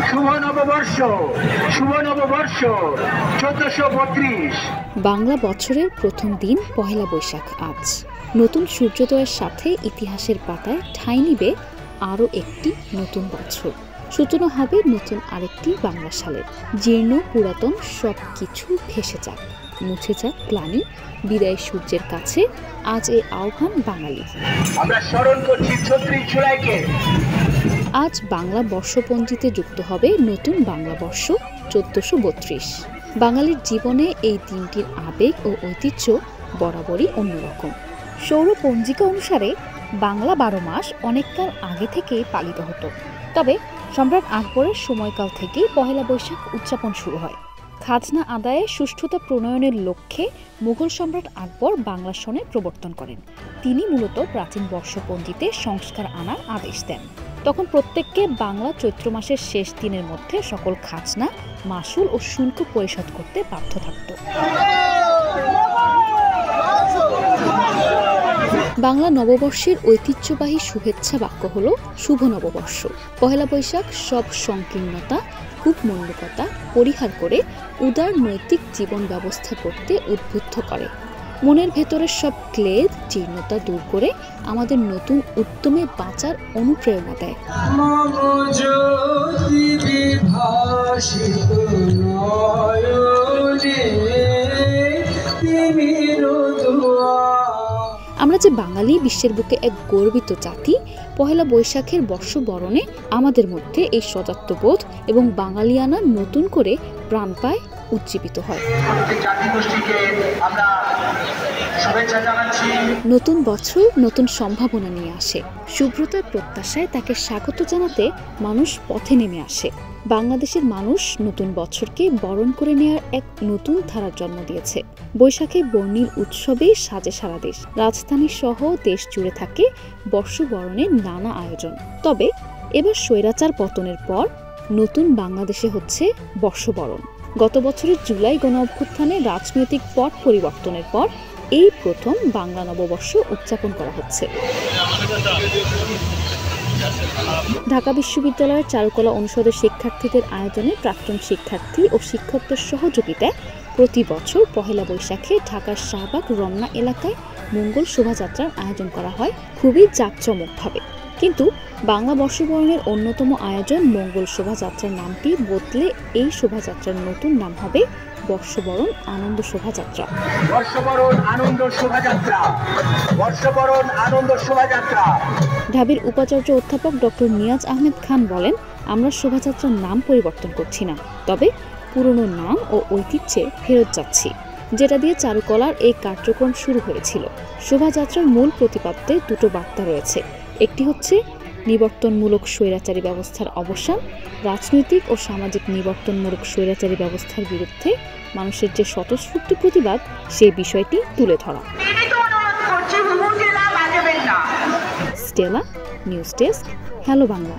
শুভ নববর্ষ, শুভ নববর্ষ 1432। বাংলা বছরের প্রথম দিন পহেলা বৈশাখ আজ। নতুন সূর্যোদয়ের সাথে ইতিহাসের পাতায় ঠাঁই নিবে আরও একটি নতুন বছর। সূচনা হবে নতুন আরেকটি বাংলা সালের। জীর্ণ পুরাতন সব কিছু ভেসে যাক, মুছে যাক গ্লানি, বিদায় সূর্যের কাছে আজ এই আহ্বান বাঙালির। আমরা স্মরণ করছি 36 জুলাইকে। আজ বাংলা বর্ষপঞ্জিতে যুক্ত হবে নতুন বাংলা বর্ষ 1432। বাঙালির জীবনে এই দিনটির আবেগ ও ঐতিহ্য বরাবরই অন্যরকম। সৌর পঞ্জিকা অনুসারে বাংলা 12 মাস অনেককাল আগে থেকেই পালিত হতো। তবে সম্রাট আকবরের সময়কাল থেকেই পহেলা বৈশাখ উদযাপন শুরু হয়। খাজনা আদায়ে সুষ্ঠুতা প্রণয়নের লক্ষ্যে মুঘল সম্রাট আকবর বাংলা সনের প্রবর্তন করেন। তিনি মূলত প্রাচীন বর্ষপঞ্জিতে সংস্কার আনার আদেশ দেন। তখন প্রত্যেককে বাংলা চৈত্র মাসের শেষ দিনের মধ্যে সকল খাজনা, মাসুল ও শুল্ক পরিশোধ করতে বাধ্য থাকত। বাংলা নববর্ষের ঐতিহ্যবাহী শুভেচ্ছা বাক্য হল শুভ নববর্ষ। পহেলা বৈশাখ সব সংকীর্ণতা, কূপমণ্ডূকতা পরিহার করে উদার নৈতিক জীবন ব্যবস্থা করতে উদ্বুদ্ধ করে। মনের ভেতরের সব ক্লেদ, জীর্ণতা দূর করে আমাদের নতুন উদ্যমে বাঁচার অনুপ্রেরণা দেয়। আমরা যে বাঙালি, বিশ্বের বুকে এক গর্বিত জাতি, পহেলা বৈশাখের বর্ষবরণে আমাদের মধ্যে এই সজাত্যবোধ এবং বাঙালিয়ানা নতুন করে প্রাণ পায়, উজ্জীবিত হয়। নতুন বছর নতুন সম্ভাবনা নিয়ে আসে। শুভ্রতার প্রত্যাশায় তাকে স্বাগত জানাতে মানুষ পথে নেমে আসে। বাংলাদেশের মানুষ নতুন বছরকে বরণ করে নেয়ার এক নতুন ধারার জন্ম দিয়েছে। বৈশাখে বর্ণিল উৎসবে সাজে সারা দেশ। রাজধানী সহ দেশ জুড়ে থাকে বর্ষবরণের নানা আয়োজন। তবে এবার স্বৈরাচার পতনের পর নতুন বাংলাদেশে হচ্ছে বর্ষবরণ। গত বছরের জুলাই গণ অভ্যুত্থানে রাজনৈতিক পট পরিবর্তনের পর এই প্রথম বাংলা নববর্ষ উদযাপন করা হচ্ছে। ঢাকা বিশ্ববিদ্যালয়ের চারুকলা অনুষদের শিক্ষার্থীদের আয়োজনে প্রাক্তন শিক্ষার্থী ও শিক্ষকদের সহযোগিতায় প্রতি বছর পহেলা বৈশাখে ঢাকার শাহবাগ রমনা এলাকায় মঙ্গল শোভাযাত্রার আয়োজন করা হয় খুবই জাঁকজমকভাবে। কিন্তু বাংলা বর্ষবরণের অন্যতম আয়োজন মঙ্গল শোভাযাত্রার নামটি বদলে এই শোভাযাত্রার নতুন নাম হবে বর্ষবরণ আনন্দ শোভাযাত্রা। বর্ষবরণ আনন্দ শোভাযাত্রা, বর্ষবরণ আনন্দ শোভাযাত্রা। ঢাবির উপাচার্য অধ্যাপক ডক্টর নিয়াজ আহমেদ খান বলেন, আমরা শোভাযাত্রার নাম পরিবর্তন করছি না, তবে পুরনো নাম ও ঐতিহ্যে ফেরত যাচ্ছি, যেটা দিয়ে চারুকলার এই কার্যক্রম শুরু হয়েছিল। শোভাযাত্রার মূল প্রতিপাদ্যে দুটো বার্তা রয়েছে। একটি হচ্ছে নিবর্তনমূলক স্বৈরাচারী ব্যবস্থার অবসান, রাজনৈতিক ও সামাজিক নিবর্তনমূলক স্বৈরাচারী ব্যবস্থার বিরুদ্ধে মানুষের যে স্বতঃস্ফূর্ত প্রতিবাদ, সেই বিষয়টি তুলে ধরা। Stella news desk, hello Bangla.